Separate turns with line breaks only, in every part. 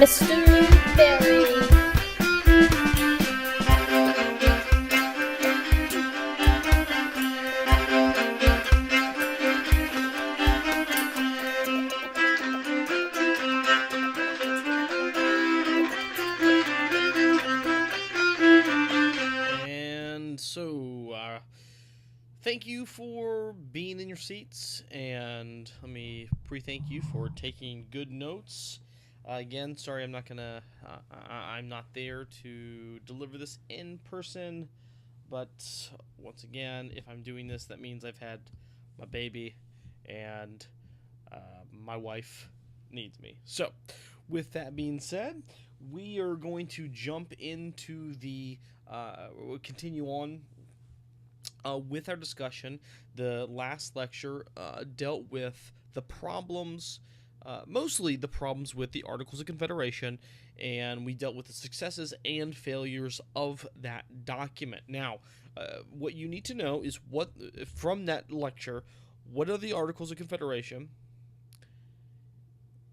Mr. Berry.
And so, thank you for being in your seats, and let me pre-thank you for taking good notes. Again, sorry, I'm not there to deliver this in person, but once again, if I'm doing this, that means I've had my baby, and my wife needs me. So, with that being said, we are going to jump into we'll continue on with our discussion. The last lecture dealt with the problems, mostly the problems with the Articles of Confederation, and we dealt with the successes and failures of that document. Now, what you need to know is from that lecture, what are the Articles of Confederation?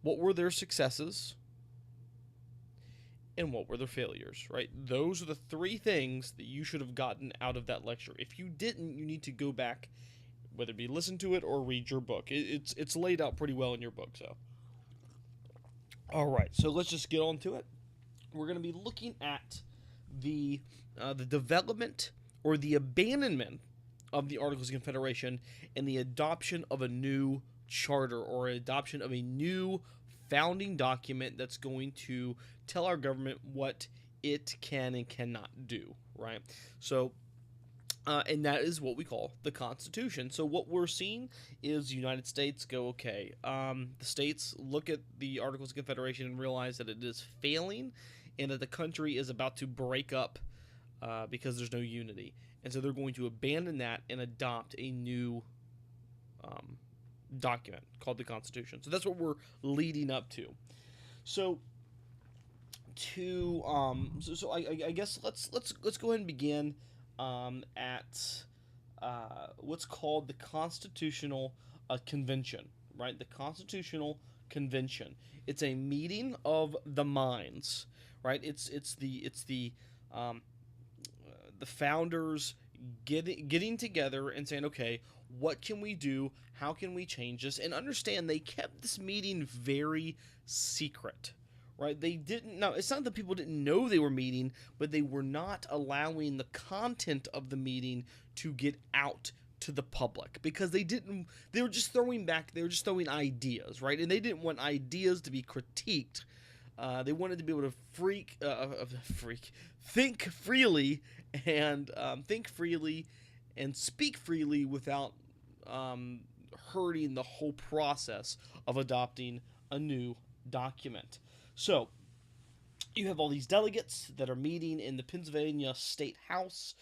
What were their successes? And what were their failures, right? Those are the three things that you should have gotten out of that lecture. If you didn't, you need to go back, whether it be listen to it or read your book. It's laid out pretty well in your book, so. All right, so let's just get on to it. We're going to be looking at the development or the abandonment of the Articles of Confederation and the adoption of a new charter or adoption of a new founding document that's going to tell our government what it can and cannot do, right? So, and that is what we call the Constitution. So what we're seeing is the United States go, okay, the states look at the Articles of Confederation and realize that it is failing and that the country is about to break up because there's no unity. And so they're going to abandon that and adopt a new document called the Constitution. So that's what we're leading up to. So I guess let's go ahead and begin at what's called the Constitutional Convention, right? The Constitutional Convention. It's a meeting of the minds, right? It's the founders getting together and saying, okay, what can we do? How can we change this? And understand they kept this meeting very secret, right? They didn't. Now, it's not that people didn't know they were meeting, but they were not allowing the content of the meeting to get out to the public because they didn't. They were just throwing ideas, right? And they didn't want ideas to be critiqued. They wanted to be able to think freely and speak freely without hurting the whole process of adopting a new document. So, you have all these delegates that are meeting in the Pennsylvania State House,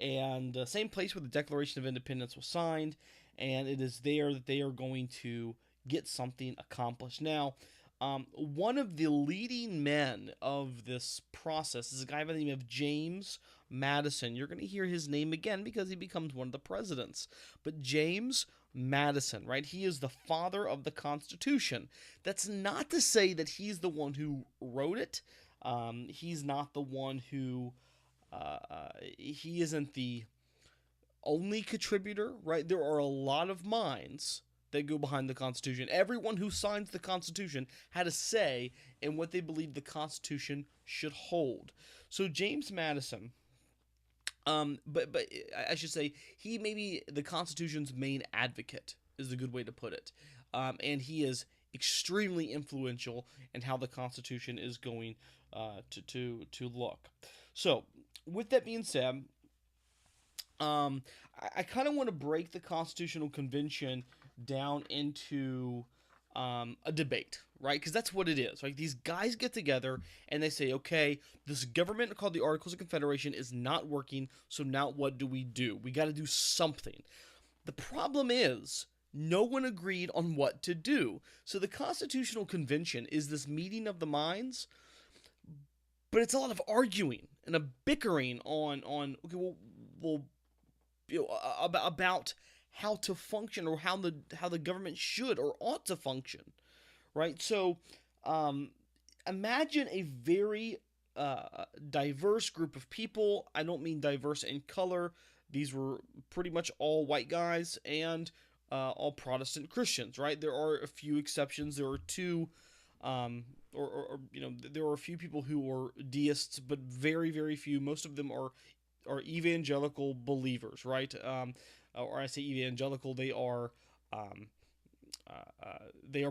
and same place where the Declaration of Independence was signed, and it is there that they are going to get something accomplished. Now, one of the leading men of this process is a guy by the name of James Madison. You're going to hear his name again because he becomes one of the presidents. But James Madison, right? He is the father of the Constitution. That's not to say that he's the one who wrote it. He's not the one who... he isn't the only contributor, right? There are a lot of minds that go behind the Constitution. Everyone who signs the Constitution had a say in what they believed the Constitution should hold. So James Madison, but I should say he may be the Constitution's main advocate is a good way to put it, and he is extremely influential in how the Constitution is going to look. So with that being said, I kind of want to break the Constitutional Convention down into a debate, right? Because that's what it is. Like these guys get together and they say, okay, this government called the Articles of Confederation is not working, so now what do? We got to do something. The problem is no one agreed on what to do. So the Constitutional Convention is this meeting of the minds, but it's a lot of arguing and a bickering on okay, well you know, about how to function or how the government should or ought to function, right? So imagine a very diverse group of people. I don't mean diverse in color. These were pretty much all white guys and all Protestant Christians, right? There are a few exceptions. There are two, there are a few people who are deists, but very, very few. Most of them are evangelical believers, right? Or I say evangelical, they are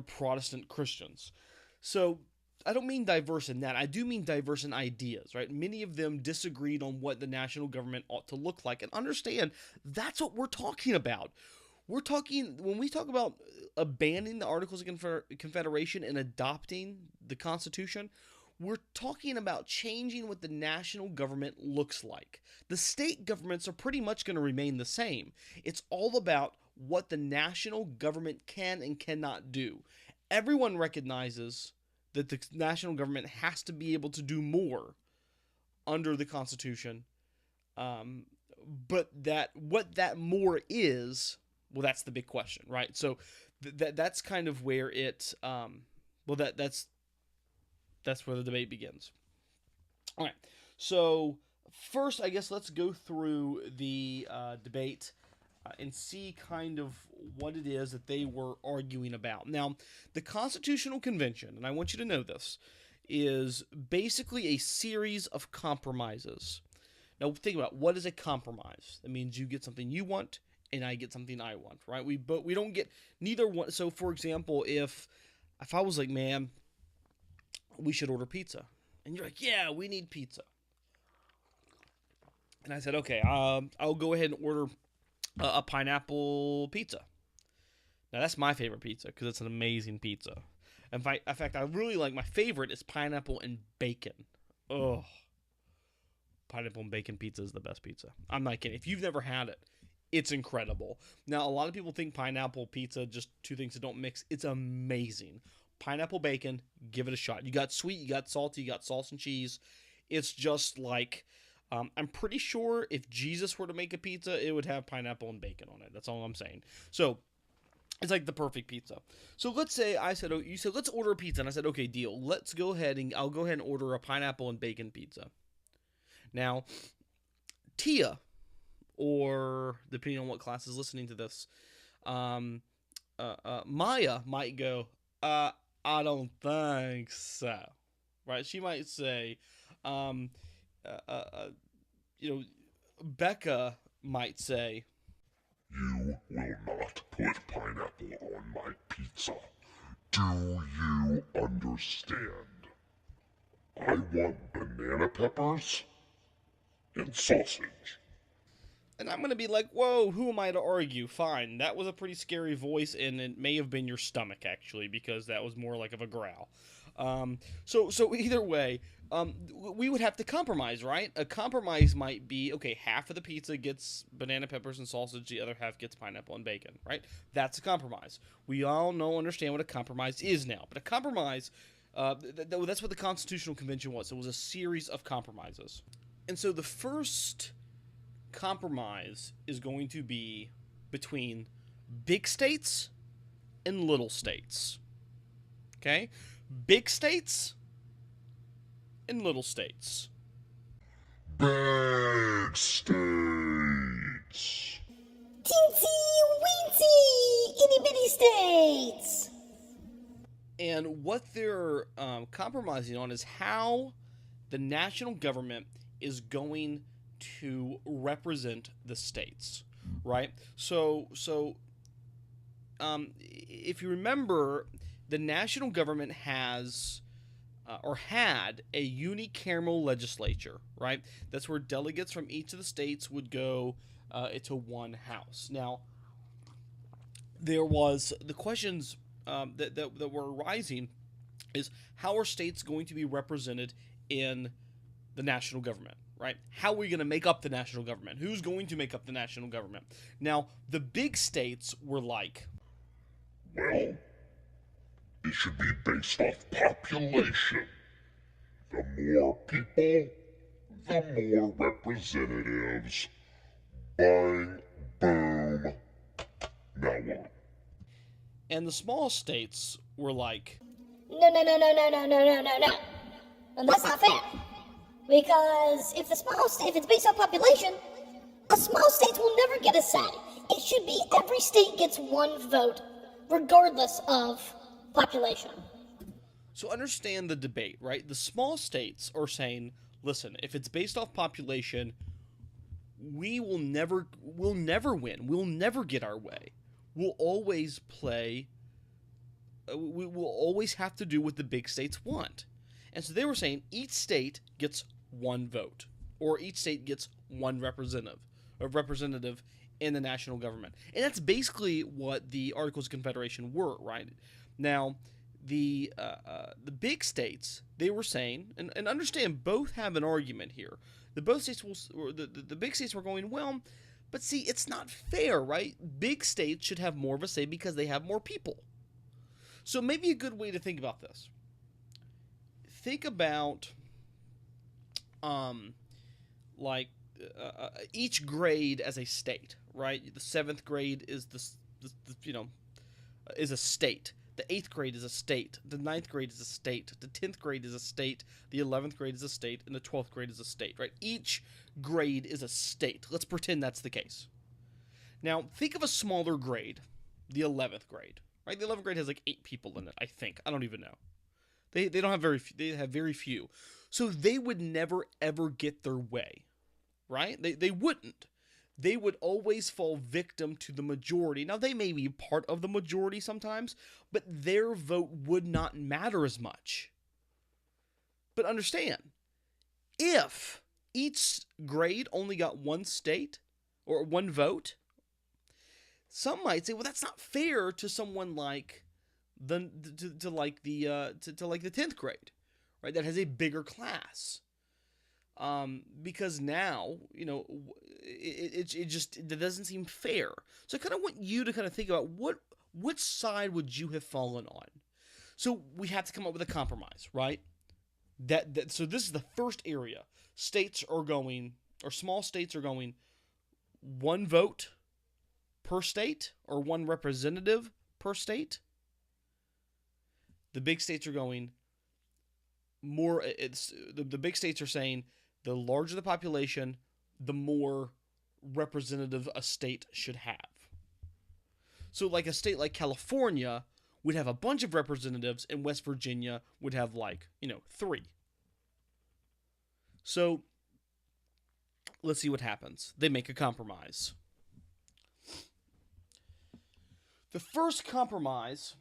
Protestant Christians. So I don't mean diverse in that. I do mean diverse in ideas, right? Many of them disagreed on what the national government ought to look like. And understand, that's what we're talking about. When we talk about abandoning the Articles of Confederation and adopting the Constitution, we're talking about changing what the national government looks like. The state governments are pretty much going to remain the same. It's all about what the national government can and cannot do. Everyone recognizes that the national government has to be able to do more under the Constitution, but what that more is, well, that's the big question, right? So that's kind of where it, that's where the debate begins. All right, so first, I guess let's go through the debate and see kind of what it is that they were arguing about. Now, the Constitutional Convention, and I want you to know this, is basically a series of compromises. Now, think about what is a compromise. That means you get something you want, and I get something I want, right? We don't get neither one. So, for example, if I was like, man, we should order pizza, and you're like, yeah, we need pizza, and I said, okay, I'll go ahead and order a pineapple pizza. Now, that's my favorite pizza because it's an amazing pizza. In fact, I really like, my favorite is pineapple and bacon. Oh, pineapple and bacon pizza is the best pizza. I'm not kidding. If you've never had it, it's incredible. Now, a lot of people think pineapple pizza, just two things that don't mix. It's amazing. Pineapple bacon, give it a shot. You got sweet, you got salty, you got sauce and cheese. It's just like, I'm pretty sure if Jesus were to make a pizza, it would have pineapple and bacon on it. That's all I'm saying. So, it's like the perfect pizza. So let's say you said, let's order a pizza. And I said, okay, deal. Let's go ahead and I'll go ahead and order a pineapple and bacon pizza. Now, Tia, or depending on what class is listening to this, Maya might go, I don't think so. Right? She might say, Becca might say,
you will not put pineapple on my pizza. Do you understand? I want banana peppers and sausage.
And I'm going to be like, whoa, who am I to argue? Fine, that was a pretty scary voice, and it may have been your stomach, actually, because that was more like of a growl. So either way, we would have to compromise, right? A compromise might be, okay, half of the pizza gets banana peppers and sausage, the other half gets pineapple and bacon, right? That's a compromise. We all understand what a compromise is now. But a compromise, that's what the Constitutional Convention was. It was a series of compromises. And so the first compromise is going to be between big states and little states. Okay? Big states and little states.
Big states.
Teensy weensy itty bitty states.
And what they're compromising on is how the national government is going to represent the states, right? So if you remember, the national government has or had a unicameral legislature, right? That's where delegates from each of the states would go into one house. Now, there was the questions that were arising is, how are states going to be represented in the national government, right? How are we going to make up the national government? Who's going to make up the national government? Now, the big states were like,
well, it should be based off population. The more people, the more representatives. Bang, boom. Now what?
and the small states were like,
No. And that's not fair. Because if it's based on population, a small states will never get a say. It should be every state gets one vote, regardless of population.
So understand the debate, right? The small states are saying, listen, if it's based off population, we'll never win. We'll never get our way. We'll always play. We will always have to do what the big states want. And so they were saying each state gets one vote, or each state gets one representative in the national government. And that's basically what the Articles of Confederation were, right? Now, the big states, they were saying, and understand, both have an argument here. The big states were going, well, but see, it's not fair, right? Big states should have more of a say because they have more people. So maybe a good way to think about this. Think about, each grade as a state, right? The 7th grade is is a state. The 8th grade is a state. The 9th grade is a state. The 10th grade is a state. The 11th grade is a state, and the 12th grade is a state, right? Each grade is a state. Let's pretend that's the case. Now, think of a smaller grade, the 11th grade, right? The 11th grade has like 8 people in it, I think. I don't even know. They don't have they have very few. So they would never ever get their way, right? They wouldn't. They would always fall victim to the majority. Now, they may be part of the majority sometimes, but their vote would not matter as much. But understand, if each grade only got one state or one vote, some might say, well, that's not fair to someone like the 10th grade, right? That has a bigger class. Because now, it doesn't seem fair. So I kind of want you to kind of think about which side would you have fallen on? So we have to come up with a compromise, right? So this is the first area. Small states are going one vote per state or one representative per state. The big states are going more. The big states are saying the larger the population, the more representative a state should have. So like a state like California would have a bunch of representatives, and West Virginia would have 3. So let's see what happens. They make a compromise. The first compromise,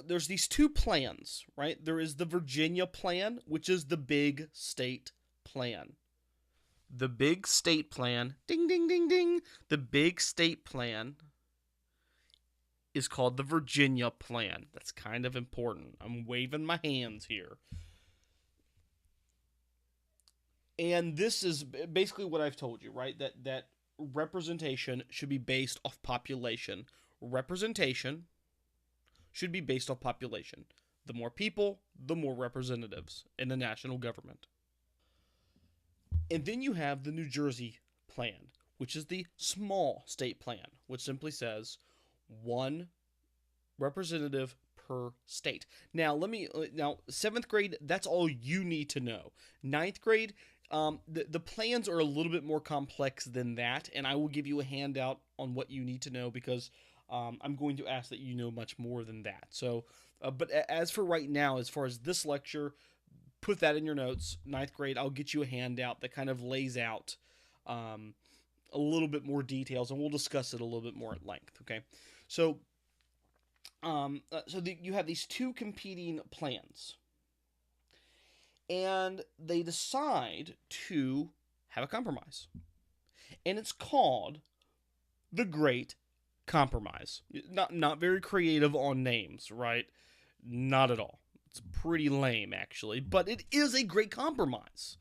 there's these 2 plans, right? There is the Virginia plan, which is the big state plan. The big state plan, ding, ding, ding, ding. The big state plan is called the Virginia plan. That's kind of important. I'm waving my hands here. And this is basically what I've told you, right? That representation should be based off population. Representation should be based on population. The more people, the more representatives in the national government. And then you have the New Jersey plan, which is the small state plan, which simply says one representative per state. Now, 7th grade, that's all you need to know. 9th grade, the plans are a little bit more complex than that, and I will give you a handout on what you need to know because I'm going to ask that you know much more than that. So, but as for right now, as far as this lecture, put that in your notes. 9th grade, I'll get you a handout that kind of lays out a little bit more details, and we'll discuss it a little bit more at length. Okay, so you have these 2 competing plans, and they decide to have a compromise, and it's called the Great Compromise. Not very creative on names, right? Not at all. It's pretty lame, actually, but it is a great compromise.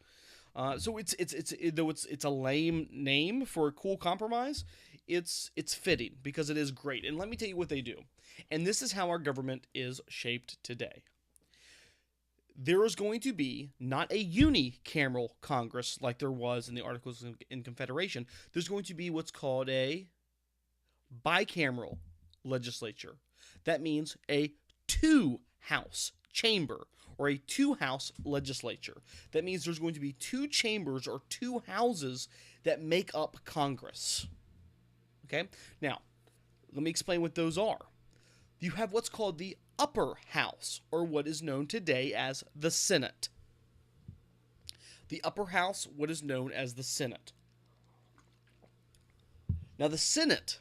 So it's a lame name for a cool compromise. It's fitting because it is great. And let me tell you what they do. And this is how our government is shaped today. There is going to be not a unicameral Congress like there was in the Articles of Confederation. There's going to be what's called a bicameral legislature. That means a 2-house chamber, or a two-house legislature. That means there's going to be two chambers or two houses that make up Congress. Okay? Now, let me explain what those are. You have what's called the upper house, or what is known today as the Senate. The upper house, what is known as the Senate. Now, the Senate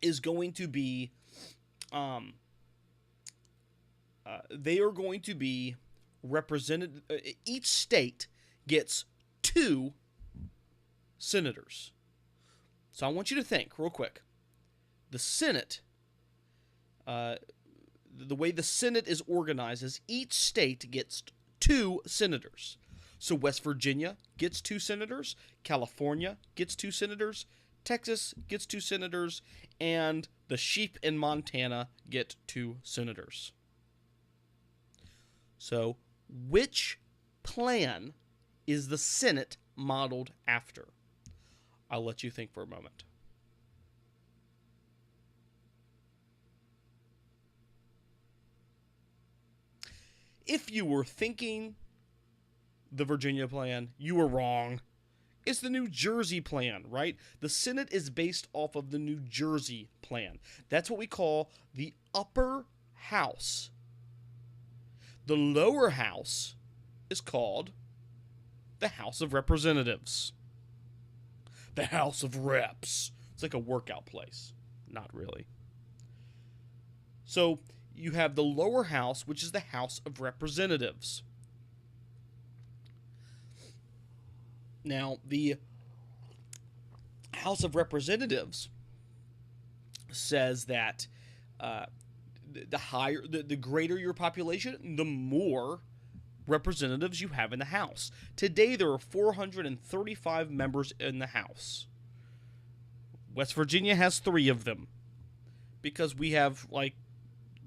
is going to be, they are going to be represented, each state gets 2 senators. So I want you to think real quick. The Senate, the way the Senate is organized is each state gets 2 senators. So West Virginia gets 2 senators, California gets 2 senators, Texas gets 2 senators, and the sheep in Montana get 2 senators. So, which plan is the Senate modeled after? I'll let you think for a moment. If you were thinking the Virginia plan, you were wrong. It's the New Jersey plan, right? The Senate is based off of the New Jersey plan. That's what we call the upper house. The lower house is called the House of Representatives. The House of Reps. It's like a workout place. Not really. So you have the lower house, which is the House of Representatives. Now, the House of Representatives says that the greater your population, the more representatives you have in the House. Today, there are 435 members in the House. West Virginia has 3 of them because we have,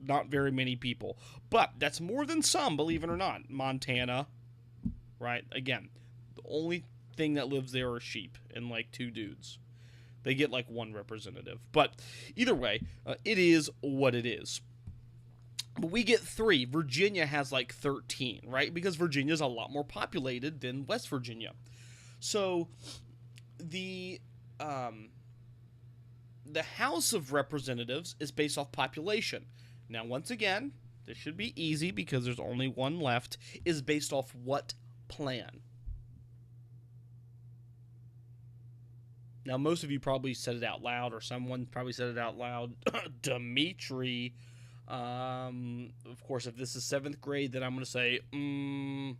not very many people. But that's more than some, believe it or not. Montana, right? Again, the only thing that lives there are sheep and 2 dudes. They get 1 representative. But either way, it is what it is. But we get 3. Virginia has 13, right? Because Virginia's a lot more populated than West Virginia. So the House of Representatives is based off population. Now, once again, this should be easy because there's only one left, is based off what plan? Now, most of you probably said it out loud, or someone probably said it out loud. Dimitri. Of course, if this is 7th grade, then I'm going to say, who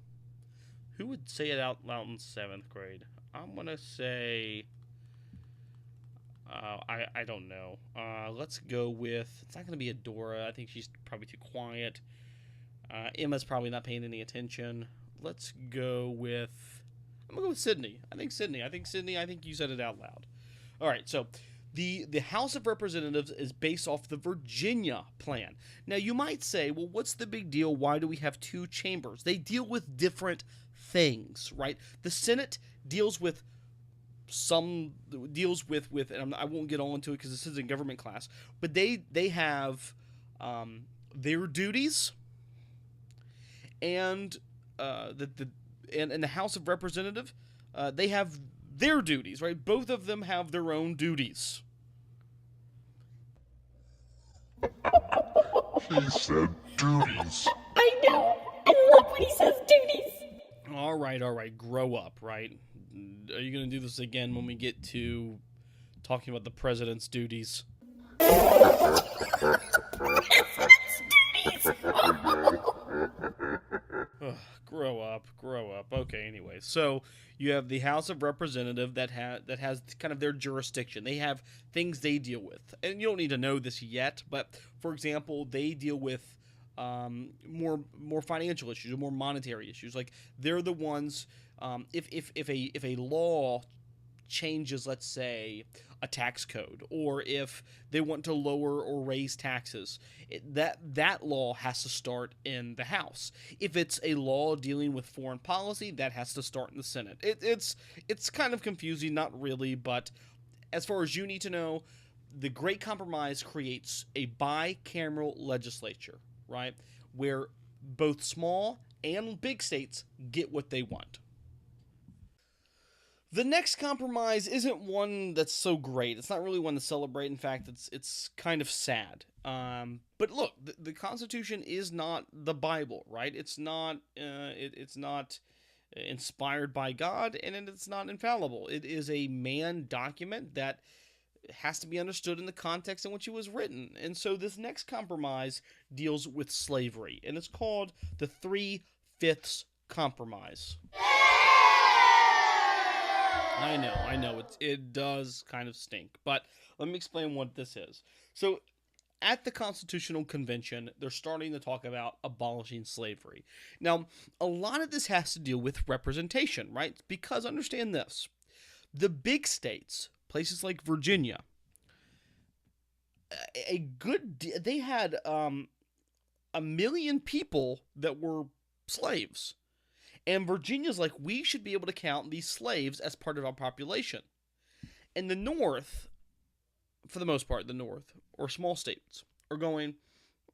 would say it out loud in 7th grade? I'm going to say, I don't know. Let's go with, it's not going to be Adora. I think she's probably too quiet. Emma's probably not paying any attention. Let's go with, I'm going to go with Sydney. I think Sydney, you said it out loud. All right, so the House of Representatives is based off the Virginia plan. Now, you might say, well, what's the big deal? Why do we have 2 chambers? They deal with different things, right? The Senate deals with and I won't get all into it because this is in government class, but they have their duties, and and the House of Representatives, they have their duties, right? Both of them have their own duties.
He said duties.
I know. I love when he says duties.
All right. Grow up, right? Are you going to do this again when we get to talking about the president's duties? Grow up. Okay, anyway. So you have the House of Representatives that has kind of their jurisdiction. They have things they deal with. And you don't need to know this yet, but for example, they deal with more financial issues or more monetary issues. Like, they're the ones, if a law changes, let's say, a tax code, or if they want to lower or raise taxes, that law has to start in the House. If it's a law dealing with foreign policy, that has to start in the Senate. It's kind of confusing, not really, but as far as you need to know, the Great Compromise creates a bicameral legislature, right, where both small and big states get what they want. The next compromise isn't one that's so great. It's not really one to celebrate. In fact, it's kind of sad. But look, the Constitution is not the Bible, right? It's not it's not inspired by God, and it's not infallible. It is a man document that has to be understood in the context in which it was written. And so this next compromise deals with slavery, and it's called the 3/5 Compromise. I know, it does kind of stink, but let me explain what this is. So, at the Constitutional Convention, they're starting to talk about abolishing slavery. Now, a lot of this has to do with representation, right? Because understand this, the big states, places like Virginia, they had 1 million people that were slaves. And Virginia's like, we should be able to count these slaves as part of our population. And the North, for the most part, the North, or small states, are going,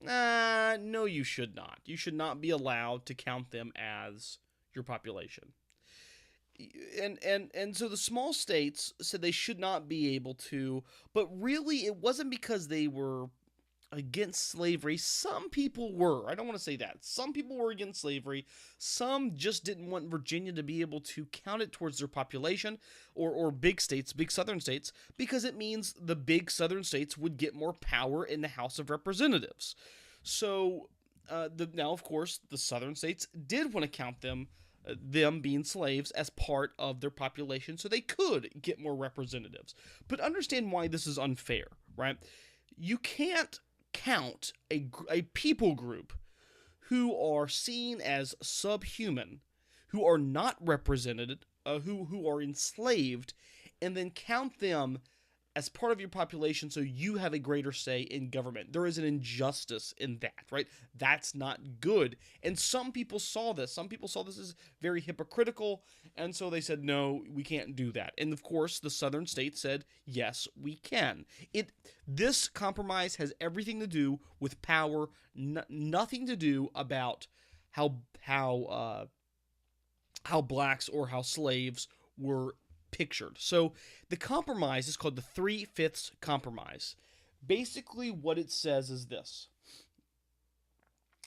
no, you should not. You should not be allowed to count them as your population. And so the small states said they should not be able to, but really it wasn't because they were against slavery. Some people were. I don't want to say that. Some people were against slavery. Some just didn't want Virginia to be able to count it towards their population, or big states, big southern states, because it means the big southern states would get more power in the House of Representatives. So now, of course, the southern states did want to count them being slaves as part of their population so they could get more representatives. But understand why this is unfair, right? You can't count a people group who are seen as subhuman, who are not represented, who are enslaved, and then count them as part of your population so you have a greater say in government. There is an injustice in that, right? That's not good. And some people saw this. Some people saw this as very hypocritical, and so they said, no, we can't do that. And of course, the southern states said, yes, we can. This compromise has everything to do with power, nothing to do about how blacks or how slaves were pictured. So the compromise is called the 3/5 Compromise. Basically what it says is this.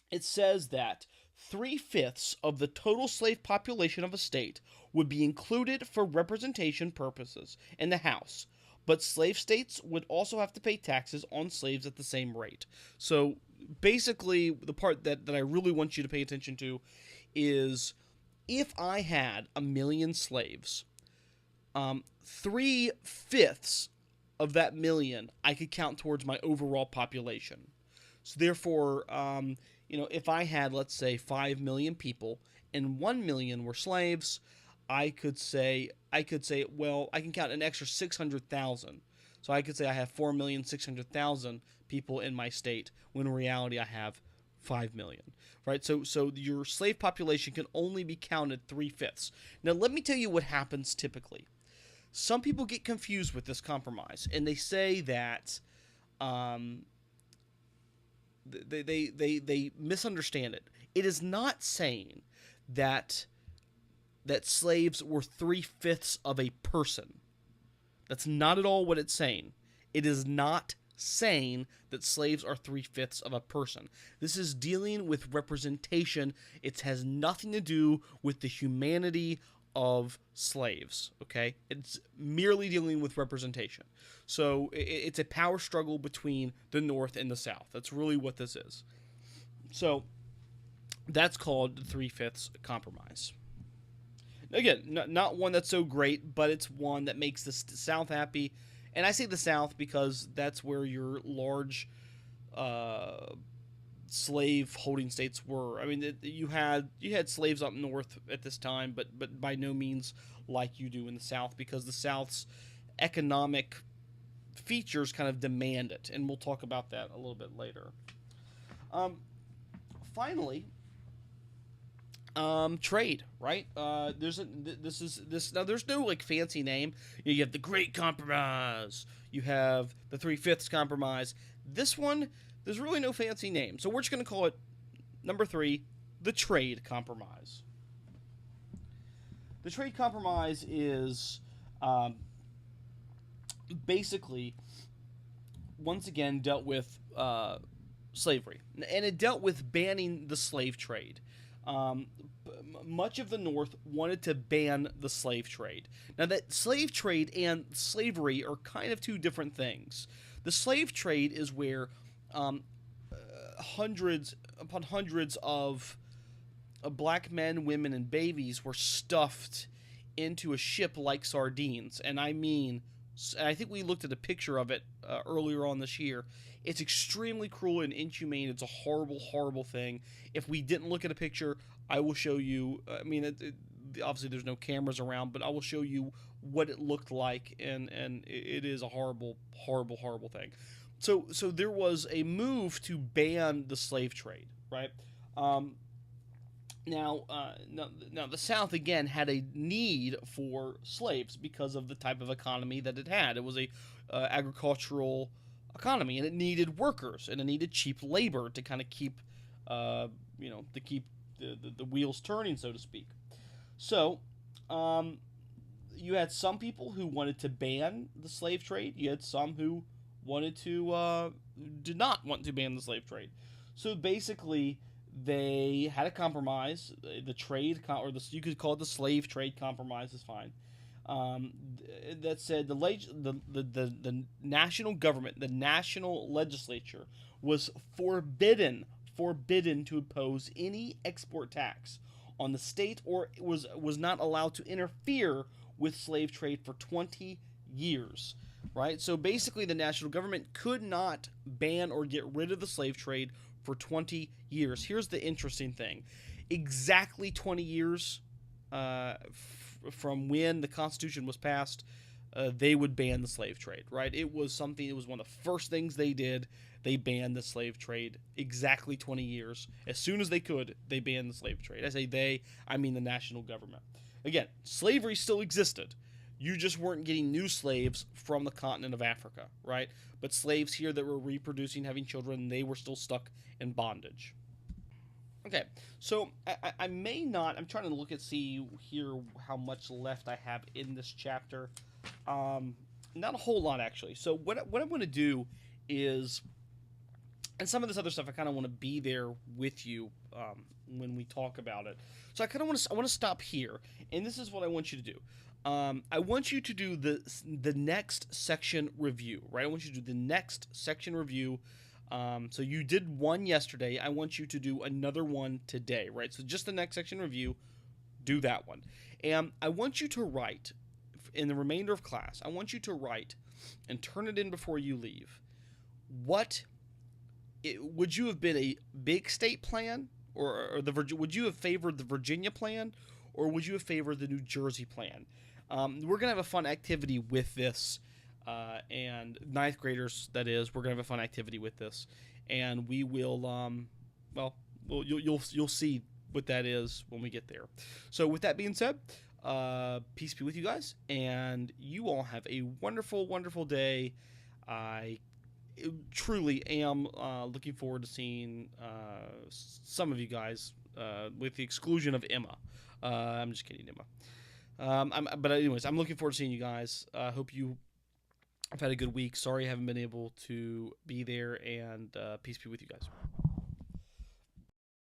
It says that 3/5 of the total slave population of a state would be included for representation purposes in the House, but slave states would also have to pay taxes on slaves at the same rate. So basically the part that I really want you to pay attention to is, if I had 1 million slaves, 3/5 of that million I could count towards my overall population. So therefore, if I had, let's say, 5 million people and 1 million were slaves, I could say, well, I can count an extra 600,000. So I could say I have 4,600,000 people in my state, when in reality I have 5 million, right? So your slave population can only be counted 3/5. Now let me tell you what happens typically. Some people get confused with this compromise, and they say that they misunderstand it. It is not saying that slaves were 3/5 of a person. That's not at all what it's saying. It is not saying that slaves are 3/5 of a person. This is dealing with representation. It has nothing to do with the humanity of slaves, okay? It's merely dealing with representation. So it's a power struggle between the North and the South. That's really what this is. So that's called the 3/5 Compromise. Again, not one that's so great, but it's one that makes the South happy. And I say the South because that's where your large slave holding states were. I mean, you had slaves up north at this time, but by no means like you do in the South, because the South's economic features kind of demand it, and we'll talk about that a little bit later. Finally, trade, right? There's no like fancy name. You have the Great Compromise. You have the 3/5 Compromise. This one, there's really no fancy name, so we're just going to call it number 3, the Trade Compromise. The Trade Compromise is basically, once again, dealt with slavery. And it dealt with banning the slave trade. Much of the North wanted to ban the slave trade. Now, that slave trade and slavery are kind of two different things. The slave trade is where hundreds upon hundreds of black men, women, and babies were stuffed into a ship like sardines. And I mean, I think we looked at a picture of it earlier on this year. It's extremely cruel and inhumane. It's a horrible, horrible thing. If we didn't look at a picture, I will show you. I mean, obviously there's no cameras around, but I will show you what it looked like, and it is a horrible, horrible, horrible thing. So there was a move to ban the slave trade, right? Now, the South, again, had a need for slaves because of the type of economy that it had. It was a agricultural economy, and it needed workers, and it needed cheap labor to kind of keep, the wheels turning, so to speak. So, you had some people who wanted to ban the slave trade. You had some who did not want to ban the slave trade. So basically, they had a compromise. The trade, you could call it the slave trade compromise, is fine. That said the national government, the national legislature, was forbidden to impose any export tax on the state, or was not allowed to interfere with slave trade for 20 years. Right? So basically, the national government could not ban or get rid of the slave trade for 20 years. Here's the interesting thing. Exactly 20 years from when the Constitution was passed, they would ban the slave trade, right? It was one of the first things they did. They banned the slave trade exactly 20 years. As soon as they could, they banned the slave trade. I say they, I mean the national government. Again, slavery still existed. You just weren't getting new slaves from the continent of Africa, right? But slaves here that were reproducing, having children, they were still stuck in bondage. Okay, so I may not, I'm trying to look and see here how much left I have in this chapter. Not a whole lot, actually. So what I'm going to do is, and some of this other stuff, I kind of want to be there with you when we talk about it. So I kind of want to stop here, and this is what I want you to do. I want you to do the next section review, right? I want you to do the next section review. So you did one yesterday. I want you to do another one today, right? So just the next section review, do that one. And I want you to write, in the remainder of class, I want you to write and turn it in before you leave. Would you have been a big state plan, or would you have favored the Virginia plan, or would you have favored the New Jersey plan? We're going to have a fun activity with this, and ninth graders, that is, we're going to have a fun activity with this, and we will, you'll see what that is when we get there. So with that being said, peace be with you guys, and you all have a wonderful, wonderful day. I truly am looking forward to seeing some of you guys, with the exclusion of Emma. I'm just kidding, Emma. But anyways, I'm looking forward to seeing you guys. Hope you have had a good week. Sorry I haven't been able to be there, and peace be with you guys.